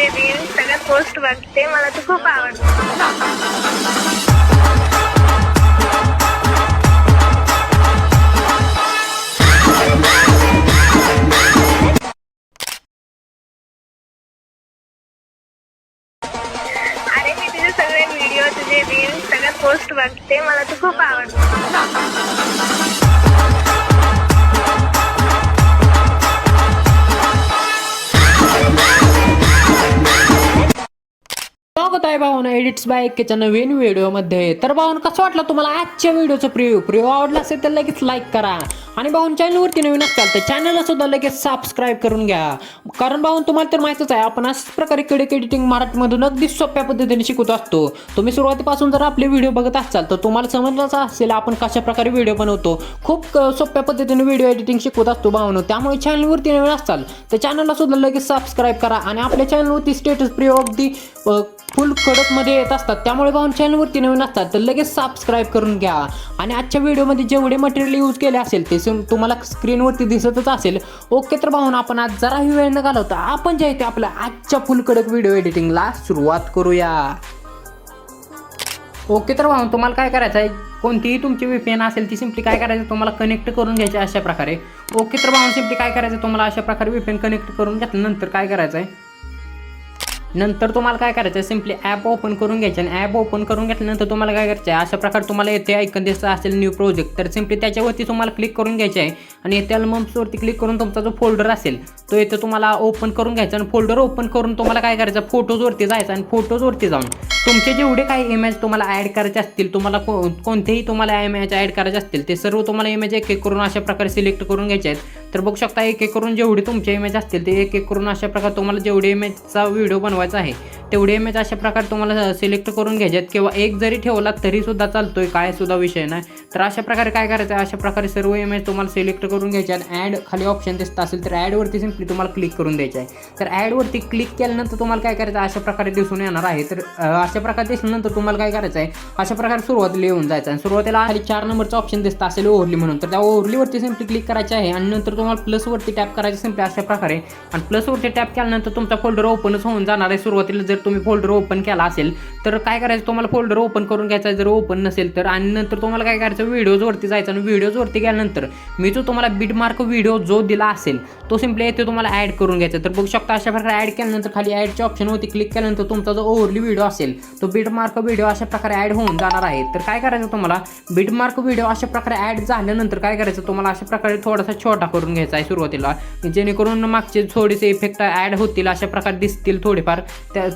तुझे रील्स सगळ्यात पोस्ट बघते, मला तू खूप आवडते. अरे मी तुझे सगळे व्हिडिओ तुझे रील्स सगळ्यात पोस्ट बघते, मला तू खूप आवडते. स्वागत आहे भावानं एडिट्स बाय एकेच्या नवीन व्हिडिओमध्ये. तर भावानं कसं वाटलं तुम्हाला आजच्या व्हिडिओचं प्रिव्ह्यू आवडला असेल तर लगेच लाईक करा आणि भाऊन चॅनलवरती नवीन असाल तर चॅनलला सुद्धा लगेच सबस्क्राईब करून घ्या. कारण भाऊन तुम्हाला तर माहितीच आहे आपण अशाच प्रकारे किडिक एडिटिंग मराठीमधून अगदी सोप्या पद्धतीने शिकवत असतो. तुम्ही सुरुवातीपासून जर आपले व्हिडिओ बघत असाल तर तुम्हाला समजलंच असेल आपण कशा प्रकारे व्हिडिओ बनवतो. खूप सोप्या पद्धतीने व्हिडिओ एडिटिंग शिकवत असतो भाऊन. त्यामुळे चॅनलवरती नवीन असाल तर चॅनलला सुद्धा लगेच सबस्क्राईब करा आणि आपल्या चॅनलवरती स्टेटस प्रिव्ह्यू अगदी फुल कडकमध्ये येत असतात. त्यामुळे भाऊन चॅनलवरती नवीन असतात तर लगेच सबस्क्राईब करून घ्या. आणि आजच्या व्हिडिओमध्ये जेवढे मटेरियल यूज केले असेल ते तुम्हाला स्क्रीनवरती दिसतच असेल. ओके तर भाऊन आपण आज जराही वेळ न घालवता आपण जे आहे ते आपल्या आजच्या फुल कडक व्हिडिओ एडिटिंगला सुरुवात करूया. ओके तर भाऊन तुम्हाला काय करायचं आहे, कोणतीही तुमची VPN असेल ती सिम्पली काय करायचं तुम्हाला कनेक्ट करून घ्यायची अशा प्रकारे. ओके तर भाऊन सिम्पली काय करायचं तुम्हाला अशा प्रकारे VPN कनेक्ट करून घेतल्यानंतर काय करायचं आहे, नंतर तुम्हाला काय करायचं आहे सिम्पली ॲप ओपन करून घ्यायचं आणि ॲप ओपन करून घेतल्यानंतर तुम्हाला काय करायचं आहे अशा प्रकारे तुम्हाला येथे ऐकन दिसतं असेल न्यू प्रोजेक्ट. तर सिम्पली त्याच्यावरती तुम्हाला क्लिक करून घ्यायचे आहे आणि येथे अल्बम्सवरती क्लिक करून तुमचा जो फोल्डर असेल तो येथे तुम्हाला ओपन करून घ्यायचा आणि फोल्डर ओपन करून तुम्हाला काय करायचं फोटोजवरती जायचं आणि फोटोजवरती जाऊन तुमचे जेवढे काही इमेज तुम्हाला ॲड करायचे असतील, तुम्हाला कोणतेही तुम्हाला इमेज ॲड करायचे असतील ते सर्व तुम्हाला इमेज एक एक करून अशा प्रकारे सिलेक्ट करून घ्यायचे आहेत. तर बघू शकता एक एक करून जेवढे तुमचे इमेज असतील ते एक एक करून अशा प्रकारे तुम्हाला जेवढे इमेजचा व्हिडिओ बनवायचा आहे तेवढे इमेज अशा प्रकारे तुम्हाला सिलेक्ट करून घ्यायचे आहेत. किंवा एक जरी ठेवला तरी सुद्धा चालतोय, काय सुद्धा विषय नाही. तर अशा प्रकारे काय करायचं आहे अशा प्रकारे सर्व इमेज तुम्हाला सिलेक्ट करून घ्यायचे आणि ॲड खाली ऑप्शन दिसत असेल तर ॲडवरती सिम्पली तुम्हाला क्लिक करून द्यायचे आहे. तर ॲडवरती क्लिक केल्यानंतर तुम्हाला काय करायचं अशा प्रकारे दिसून येणार आहे. तर अशा प्रकारे दिसल्यानंतर तुम्हाला काय करायचं आहे अशा प्रकारे सुरुवातीला येऊन जायचं आणि सुरुवातीला खाली 4 नंबरचं ऑप्शन दिसतं असेल ओव्हरली म्हणून. तर त्या ओव्हरलीवरती सिम्पली क्लिक करायचे आहे आणि नंतर तुम्हाला प्लसवरती टॅप करायचं सिम्पली अशा प्रकारे आणि प्लसवरती टॅप केल्यानंतर तुमचा फोल्डर ओपनच होऊन जाणार आहे. सुरुवातीला जर तुम्ही फोल्डर ओपन केला असेल तर काय करायचं तुम्हाला फोल्डर ओपन करून घ्यायचा जर ओपन नसेल तर. आणि नंतर तुम्हाला काय करायचं व्हिडिओजवरती जायचं आणि व्हिडिओजवरती गेल्यानंतर मी जो तुम्हाला बिटमार्क व्हिडिओ जो दिला असेल तो सिम्पली येथे तुम्हाला ॲड करून घ्यायचा. तर बघू शकता अशा प्रकारे ॲड केल्यानंतर खाली ॲडच्या ऑप्शनवरती क्लिक केल्यानंतर तुमचा जो ओव्हरली व्हिडिओ असेल तो बिटमार्क व्हिडिओ अशा प्रकारे ॲड होऊन जाणार आहे. तर काय करायचं तुम्हाला बिटमार्क व्हिडिओ अशा प्रकारे ॲड झाल्यानंतर काय करायचं तुम्हाला अशा प्रकारे थोडासा छोटा करून घ्यायचा आहे सुरुवातीला, जेणेकरून मागचे थोडेसे इफेक्ट ॲड होतील अशा प्रकारे दिसतील थोडेफार.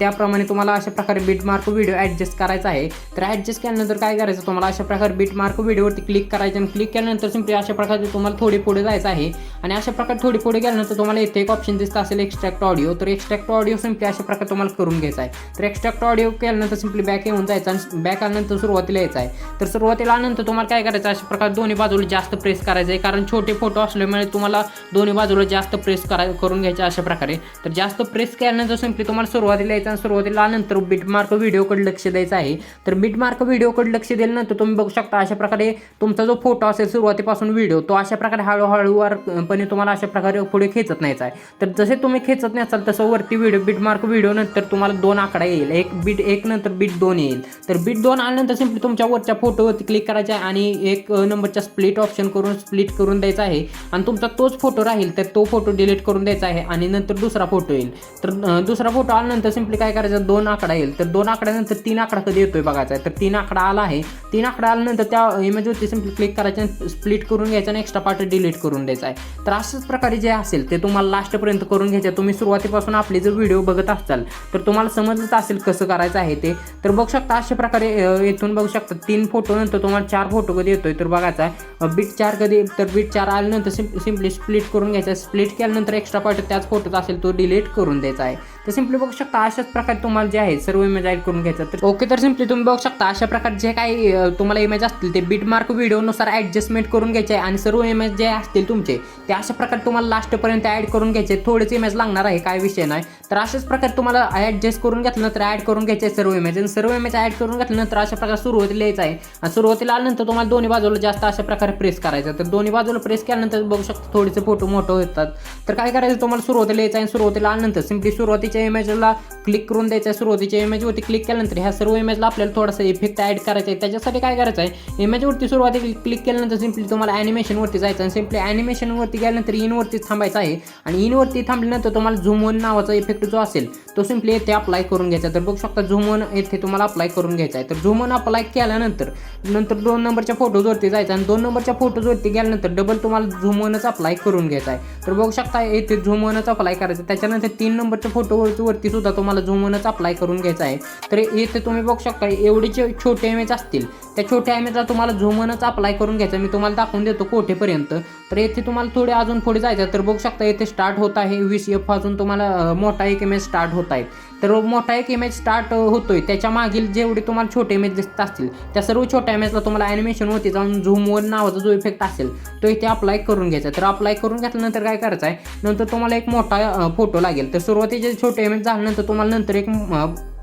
त्याप्रमाणे तुम्हाला अशा प्रकारे बिटमार्क व्हिडिओ ॲडजस्ट करायचा आहे. तर ॲडजस्ट केल्यानंतर काय करायचं तुम्हाला अशा प्रकारे बिटमार्क व्हिडिओवरती क्लिक करायचं आणि क्लिक केल्यानंतर सिम्पली अशा प्रकारे तुम्हाला थोडे पुढे जायचं आहे. आणि अशा प्रकारे थोडे पुढे गेल्यानंतर तुम्हाला इथे एक ऑप्शन दिसतं असेल एक्स्ट्रॅक्ट ऑडिओ. तर एक्स्ट्रॅक्ट ऑडिओ सिम्पली अशा प्रकारे तुम्हाला करून घ्यायचा आहे. तर एक्स्ट्रॅक्ट ऑडिओ केल्यानंतर सिम्पली बॅक येऊन जायचं आणि बॅक आल्यानंतर सुरुवातीला यायचं आहे. तर सुरुवातीला आल्यानंतर तुम्हाला काय करायचं अशा प्रकारे दोन्ही बाजूला जास्त प्रेस करायचं आहे, कारण छोटे फोटो असल्यामुळे तुम्हाला दोन्ही बाजूला जास्त प्रेस करून घ्यायचे अशा प्रकारे. तर जास्त प्रेस केल्यानंतर सिम्पली तुम्हाला सुरुवातीला यायचं आणि सुरुवातीला आल्यानंतर बिटमार्क व्हिडिओकडे लक्ष द्यायचं आहे. तर बिटमार्क व्हिडिओकडे लक्ष दिल्यानंतर तुम्ही बघू शकता अशा प्रकारे तुमचा जो फोटो असेल सुरुवातीपासून व्हिडिओ तो अशा प्रकारे हळूहळूपणे तुम्हाला अशा प्रकारे पुढे खेचत न्यायचा आहे. तर जसे तुम्ही खेचत नसाल तसं वरती बिटमार्क व्हिडिओ नंतर तुम्हाला 2 आकडा येईल, एक बीट 1 नंतर बीट 2 येईल. तर बीट 2 आल्यानंतर सिम्पली तुमच्या वरच्या फोटोवरती क्लिक करायचं आहे आणि 1 नंबरच्या स्प्लिट ऑप्शन करून स्प्लिट करून द्यायचा आहे आणि तुमचा तोच फोटो राहील तर तो फोटो डिलीट करून द्यायचा आहे आणि नंतर दुसरा फोटो येईल. तर दुसरा फोटो आल्यानंतर सिम्पली काय करायचं 2 आकडा येईल. तर 2 आकड्यानंतर 3 आकडा कधी येतोय बघायचा आहे. तर 3 आकडा आला आहे. 3 आकडा आल्यानंतर त्या इमेजवरती सिम्पली क्लिक करायचं आणि स्प्लिट करून घ्यायचं आणि एक्स्ट्रा पार्ट डिलीट करून द्यायचा आहे. तर अशाच प्रकारे जे असेल ते तुम्हाला लास्टपर्यंत करून घ्यायचं. तुम्ही सुरुवातीपासून आपले जर व्हिडिओ बघत असाल तर तुम्हाला समजलंच असेल कसं करायचं आहे ते. तर बघू शकता अशा प्रकारे इथून बघू शकता 3 फोटो नंतर तुम्हाला 4 फोटो कधी येतोय तर बघायचा आहे बीट 4 कधी. तर बीट 4 आल्यानंतर सिम्पली स्प्लिट करून घ्यायचं. स्प्लिट केल्यानंतर एक्स्ट्रा पार्ट त्याच फोटोचा असेल तो डिलीट करून द्यायचा आहे. तर सिम्पली बघू शकता अशाच प्रकारे तुम्हाला जे आहे सर्व इमेज ॲड करून घ्यायचं. तर ओके तर सिम्पली तुम्ही बघू शकता अशा प्रकारे जे काही तुम्हाला इमेज असतील ते बिटमार्क व्हिडिओनुसार ॲडजस्टमेंट करून घ्यायचे आहे आणि सर्व इमेज जे असतील तुमचे ते अशा प्रकारे तुम्हाला लास्टपर्यंत ॲड करून घ्यायचे. थोडेच इमेज लागणार आहे, काय विषय नाही. तर अशाच प्रकारे तुम्हाला ॲडजस्ट करून घेतल्यानंतर ॲड करून घ्यायचे सर्व इमेज आणि सर्व इमेज ॲड करून घेतल्यानंतर अशा प्रकारे सुरुवातीला यायचं आहे आणि सुरुवातीला आल्यानंतर तुम्हाला दोन्ही बाजूला जास्त अशा प्रकारे प्रेस करायचं. तर दोन्ही बाजूला प्रेस केल्यानंतर बघू शकता थोडेसे फोटो मोठे होतात. तर काय करायचं तुम्हाला सुरुवातीला यायचं आहे. सुरुवातीला आल्यानंतर सिम्पली सुरुवातीच्या सुरुवातीच्या इमेजला क्लिक करून द्यायचं आहे. सुरुवातीच्या इमेजवरती क्लिक केल्यानंतर ह्या सर्व इमेजला आपल्याला थोडासा इफेक्ट ॲड करायचा आहे. त्याच्यासाठी काय करायचं आहे, इमेजवरती सुरुवाती क्लिक केल्यानंतर सिम्पली तुम्हाला ॲनिमेशनवरती जायचं आणि सिम्पली ॲनिमेशनवरती गेल्यानंतर इनवरतीच थांबायचं आहे आणि इनवरती थांबल्यानंतर तुम्हाला झूम वन नावाचा इफेक्ट जो असेल तो सिम्पली येथे अप्लाय करून घ्यायचा. तर बघू शकता झूम वन येथे तुम्हाला अप्लाय करून घ्यायचा आहे. तर झूम वन अप्लाय केल्यानंतर 2 नंबरच्या फोटोजवरती जायचं आणि 2 नंबरच्या फोटोजवरती गेल्यानंतर डबल तुम्हाला झूम वनच अप्लाय करून घ्यायचा आहे. तर बघू शकता येथे झूम वनच अप्लाय करायचं. त्याच्यानंतर 3 नंबरच्या फोटोवरती सुद्धा तुम्हाला झूम वनच अप्लाय करून घ्यायचा आहे. तर येथे तुम्ही बघू शकता एवढे छोटे इमेज असतील त्या छोट्या इमेजला तुम्हाला झूम वनच अप्लाय करून घ्यायचं. मी तुम्हाला दाखवून देतो कोठेपर्यंत. तर येथे तुम्हाला थोडे अजून पुढे जायचं. तर बघू शकता येथे स्टार्ट होत आहे 20F अजून तुम्हाला मोठा एक इमेज स्टार्ट होत आहे. तर मोठा एक इमेज स्टार्ट होतोय त्याच्या मागील जेवढे तुम्हाला छोटे इमेज दिसत असतील त्या सर्व छोट्या इमेजला तुम्हाला ॲनिमेशनवरती जाऊन झूम वन नावाचा जो इफेक्ट असेल तो इथे अप्लाय करून घ्यायचा. तर अप्लाय करून घेतल्यानंतर काय करायचं आहे, नंतर तुम्हाला एक मोठा फोटो लागेल. तर सुरुवातीचे छोटे इमेज झाल्यानंतर तुम्हाला नंतर एक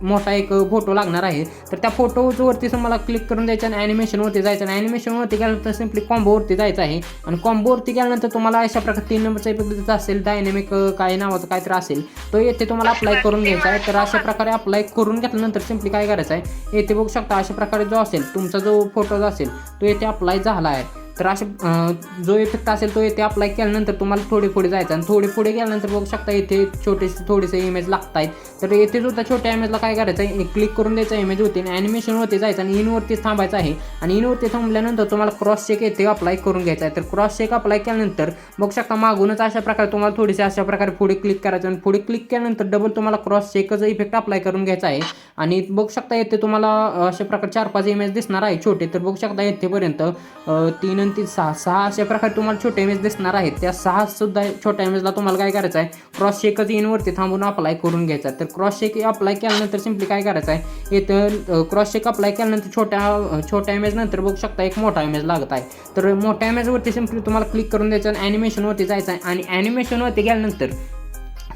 मोठा एक फोटो लागणार आहे. तर त्या फोटोवरती मला क्लिक करून द्यायचं आणि ॲनिमेशनवरती जायचं आणि ॲनिमेशनवरती गेल्यानंतर सिम्पली कॉम्बोवरती जायचं आहे आणि कॉम्बोवरती गेल्यानंतर तुम्हाला अशा प्रकारे 3 नंबरचा इफेक्ट दिसत असेल डायनॅमिक काय नावाचं काहीतरी असेल तो येथे तुम्हाला अप्लाय करून घ्यायचा आहे. तर अशा प्रकारे अप्लाय करून घेतल्यानंतर सिम्पली काय करायचं आहे, येथे बघू शकता अशा प्रकारे जो असेल तुमचा जो फोटो असेल तो येथे अप्लाय झाला आहे. तर असे जो इफेक्ट असेल तो येथे अप्लाय केल्यानंतर तुम्हाला थोडे पुढे जायचं आणि थोडे पुढे गेल्यानंतर बघू शकता इथे थोडेसे इमेज लागत आहेत. तर येथे सुद्धा छोट्या इमेजला काय करायचं आहे, क्लिक करून द्यायचं इमेज होती आणि ॲनिमेशनवरती जायचं आणि इनवरतीच थांबायचं आहे आणि इनवरती थांबल्यानंतर तुम्हाला क्रॉस चेक येथे अप्लाय करून घ्यायचा आहे. तर क्रॉस चेक अप्लाय केल्यानंतर बघू शकता मागूनच अशा प्रकारे तुम्हाला थोडेसे अशा प्रकारे पुढे क्लिक करायचं आणि पुढे क्लिक केल्यानंतर डबल तुम्हाला क्रॉस चेकचा इफेक्ट अप्लाय करून घ्यायचा आहे आणि बघू शकता येथे तुम्हाला अशा प्रकारे 4-5 इमेज दिसणार आहे छोटे. तर बघू शकता येथेपर्यंत 3 आणि 3 6 अशा प्रकारे तुम्हाला छोटे इमेज दिसणार आहेत. त्या 6 सुद्धा छोट्या इमेजला तुम्हाला काय करायचं आहे, क्रॉस चेकच इनवरती थांबून अप्लाय करून घ्यायचा. तर क्रॉस चेक अप्लाय केल्यानंतर सिम्पली काय करायचं आहे, इथं क्रॉस चेक अप्लाय केल्यानंतर छोट्या इमेज नंतर बघू शकता एक मोठा इमेज लागत आहे. तर मोठ्या इमेजवरती सिम्पली तुम्हाला क्लिक करून द्यायचं आणि ॲनिमेशनवरती जायचं आहे आणि ॲनिमेशनवरती गेल्यानंतर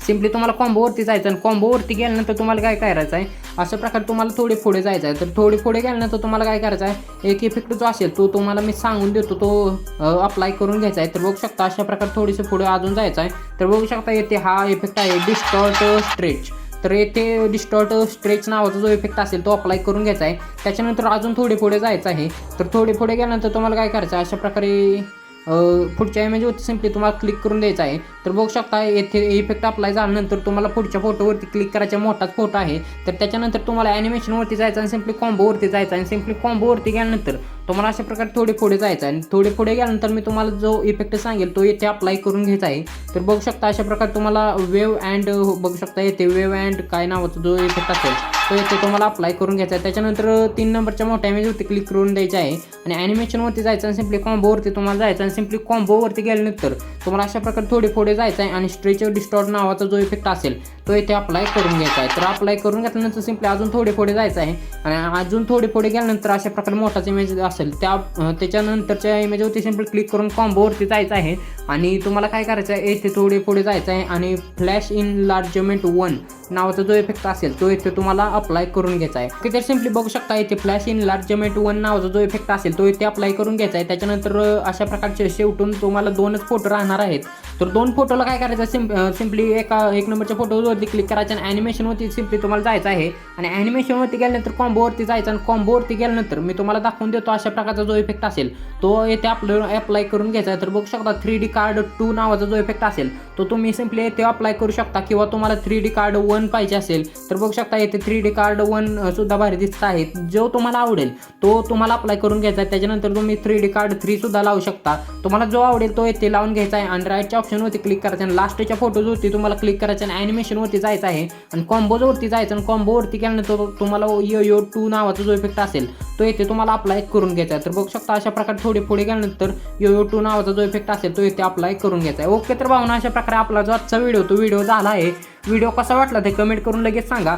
सिम्पली तुम्हाला कॉम्बोवरती जायचं आणि कॉम्बोवरती गेल्यानंतर तुम्हाला काय करायचं आहे, अशा प्रकारे तुम्हाला थोडे पुढे जायचं आहे. तर थोडे पुढे गेल्यानंतर तुम्हाला काय करायचं आहे, एक इफेक्ट जो असेल तो तुम्हाला मी सांगून देतो तो अप्लाय करून घ्यायचा आहे. तर बघू शकता अशा प्रकारे थोडेसे पुढे अजून जायचं आहे. तर बघू शकता येथे हा इफेक्ट आहे डिस्टॉर्ट स्ट्रेच. तर येथे डिस्टॉर्ट स्ट्रेच नावाचा जो इफेक्ट असेल तो अप्लाय करून घ्यायचा आहे. त्याच्यानंतर अजून थोडे पुढे जायचं आहे. तर थोडे पुढे गेल्यानंतर तुम्हाला काय करायचं आहे, अशा प्रकारे पुढच्या इमेजवरती सिम्पली तुम्हाला क्लिक करून द्यायचं आहे. तर बघू शकता येथे इफेक्ट अप्लाय झाल्यानंतर तुम्हाला पुढच्या फोटोवरती क्लिक करायचा मोठाच फोटो आहे. तर त्याच्यानंतर तुम्हाला ॲनिमेशनवरती जायचं आणि सिम्पली कॉम्बोवरती जायचं आणि सिम्पली कॉम्बोवरती गेल्यानंतर तुम्हाला अशा प्रकारे थोडे पुढे जायचं आहे आणि थोडे पुढे गेल्यानंतर मी तुम्हाला जो इफेक्ट सांगेल तो येथे अप्लाय करून घ्यायचा आहे. तर बघू शकता अशा प्रकारे तुम्हाला वेव्ह अँड बघू शकता येथे वेव्ह अँड काय नावाचा जो इफेक्ट असेल तो येथे तुम्हाला अप्लाय करून घ्यायचा आहे. त्याच्यानंतर 3 नंबरच्या मोठ्या इमेजवरती क्लिक करून द्यायचे आहे आणि ॲनिमेशनवरती जायचं आणि सिम्पली कॉम्बोवरती तुम्हाला जायचं आणि सिम्पली कॉम्बोवरती गेल्यानंतर तुम्हाला अशा प्रकारे थोडे पुढे जायचं आहे आणि स्ट्रेच डिस्टॉर्ट नावाचा जो इफेक्ट असेल तो इथे अप्लाय करून घ्यायचा आहे. तर अप्लाय करून घेतल्यानंतर सिम्पली अजून थोडे पुढे जायचं आहे आणि अजून थोडे पुढे गेल्यानंतर अशा प्रकारे मोठाच इमेज असेल त्याच्यानंतरच्या इमेजवरती सिम्पली क्लिक करून कॉम्बोवरती जायचं आहे आणि तुम्हाला काय करायचं आहे, येथे थोडे पुढे जायचं आहे आणि फ्लॅश इनलार्जमेंट 1 नावाचा जो इफेक्ट असेल तो इथे तुम्हाला अप्लाय करून घ्यायचा आहे. तर सिम्पली बघू शकता इथे फ्लॅश इनलार्जमेंट 1 नावाचा जो इफेक्ट असेल तो इथे अप्लाय करून घ्यायचा आहे. त्याच्यानंतर अशा प्रकारचे शेवटून तुम्हाला 2च फोटो राहणार आहेत. तर 2 फोटोला काय करायचं, सिम्पली एक नंबरच्या फोटोवरती क्लिक करायचं आणि ॲनिमेशनवरती सिम्पली तुम्हाला जायचं आहे आणि ॲनिमेशनवरती गेल्यानंतर कॉम्बोवरती जायचं आणि कॉम्बोवरती गेल्यानंतर मी तुम्हाला दाखवून देतो अशा प्रकारचा जो इफेक्ट असेल तो येथे अप्लाय करून घ्यायचा आहे. तर बघू शकता 3D कार्ड 2 नावाचा जो इफेक्ट असेल तो तुम्ही सिम्पली येथे अप्लाय करू शकता किंवा तुम्हाला 3D कार्ड 1 पाहिजे असेल तर बघू शकता येथे 3D कार्ड 1 सुद्धा भारी दिसत आहे. जो तुम्हाला आवडेल तो तुम्हाला अप्लाय करून घ्यायचा आहे. त्याच्यानंतर तुम्ही 3D कार्ड 3 सुद्धा लावू शकता. तुम्हाला जो आवडेल तो येथे लावून घ्यायचा आहे आणि राईटच्या ऑप्शनवरती क्लिक करायचं आणि लास्टच्या फोटोजवरती तुम्हाला क्लिक करायचं आणि ॲनिमेशनवरती जायचं आहे आणि कॉम्बोजवरती जायचं आणि कॉम्बोवरती गेल्यानंतर तुम्हाला यो 2 नावाचा जो इफेक्ट असेल तो येथे तुम्हाला अप्लाय करून घ्यायचा आहे. तर बघू शकता अशा प्रकारे थोडे पुढे गेल्यानंतर यो 2 नावाचा जो इफेक्ट असेल तो येथे अप्लाय करून घ्यायचा आहे. ओके, तर भावना अशा प्रकारे आपला जो आजचा व्हिडिओ झाला आहे. व्हिडिओ कसा वाटला ते कमेंट करून लगेच सांगा.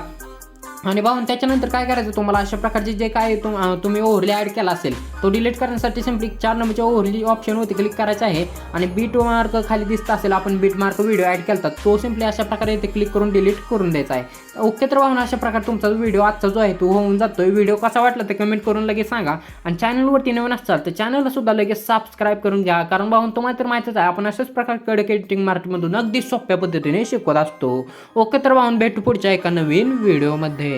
आणि भाऊन त्याच्यानंतर काय करायचं तुम्हाला अशा प्रकारचे जे काय तुम्ही ओव्हरली ॲड केला असेल तो डिलीट करण्यासाठी सिम्पली 4 नंबरच्या ओव्हरली ऑप्शनवरती क्लिक करायचं आहे आणि बीट मार्क खाली दिसत असेल आपण बीट मार्क व्हिडिओ ॲड केला तो सिम्पली अशा प्रकारे इथे क्लिक करून डिलीट करून द्यायचा आहे. ओके तर भाऊन अशा प्रकारे तुमचा व्हिडिओ आजचा जो आहे तो होऊन जातोय. व्हिडिओ कसा वाटला ते कमेंट करून लगेच सांगा आणि चॅनलवरती नवीन असाल तर चॅनलला सुद्धा लगेच सबस्क्राईब करून घ्या, कारण भाऊन तुम्हाला तर माहितीच आहे आपण अशाच प्रकारे कडक एडिटिंग मार्केटमधून अगदी सोप्या पद्धतीने शिकवत असतो. ओके तर भाऊन भेटू पुढच्या एका नवीन व्हिडिओमध्ये.